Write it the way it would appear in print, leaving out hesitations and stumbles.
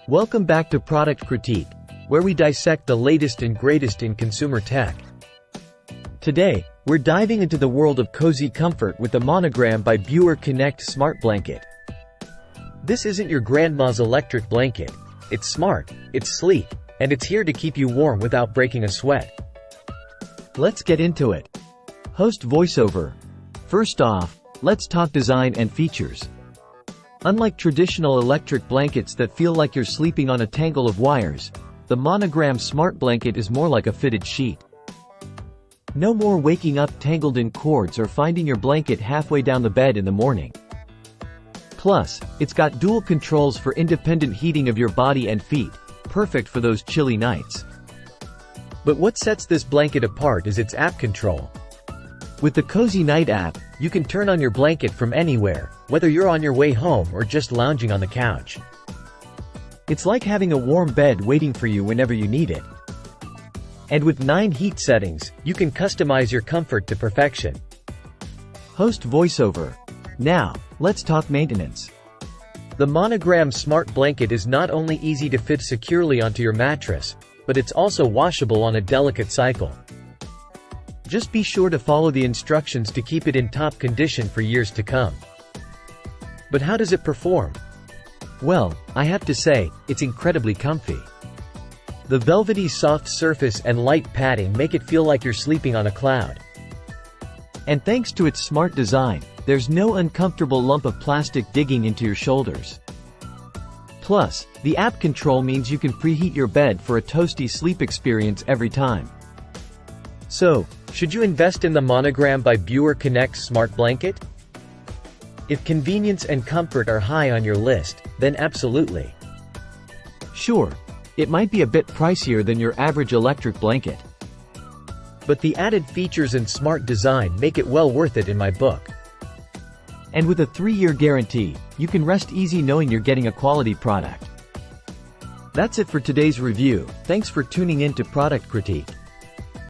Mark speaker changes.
Speaker 1: Welcome back to Product Critique, where we dissect the latest and greatest in consumer tech. Today, we're diving into the world of cozy comfort with the Monogram by Beurer Konnect Smart Blanket. This isn't your grandma's electric blanket. It's smart, it's sleek, and it's here to keep you warm without breaking a sweat. Let's get into it. Host voiceover. First off, let's talk design and features. Unlike traditional electric blankets that feel like you're sleeping on a tangle of wires, the Monogram Smart Blanket is more like a fitted sheet. No more waking up tangled in cords or finding your blanket halfway down the bed in the morning. Plus, it's got dual controls for independent heating of your body and feet, perfect for those chilly nights. But what sets this blanket apart is its app control. With the Cozy Night app, you can turn on your blanket from anywhere, whether you're on your way home or just lounging on the couch. It's like having a warm bed waiting for you whenever you need it. And with 9 heat settings, you can customize your comfort to perfection. Host voiceover. Now, let's talk maintenance. The Monogram Smart Blanket is not only easy to fit securely onto your mattress, but it's also washable on a delicate cycle. Just be sure to follow the instructions to keep it in top condition for years to come. But how does it perform? Well, I have to say, it's incredibly comfy. The velvety soft surface and light padding make it feel like you're sleeping on a cloud. And thanks to its smart design, there's no uncomfortable lump of plastic digging into your shoulders. Plus, the app control means you can preheat your bed for a toasty sleep experience every time. So, should you invest in the Monogram by Beurer Konnect Smart Blanket? If convenience and comfort are high on your list, then absolutely. Sure, it might be a bit pricier than your average electric blanket. But the added features and smart design make it well worth it in my book. And with a 3-year guarantee, you can rest easy knowing you're getting a quality product. That's it for today's review. Thanks for tuning in to Product Critique.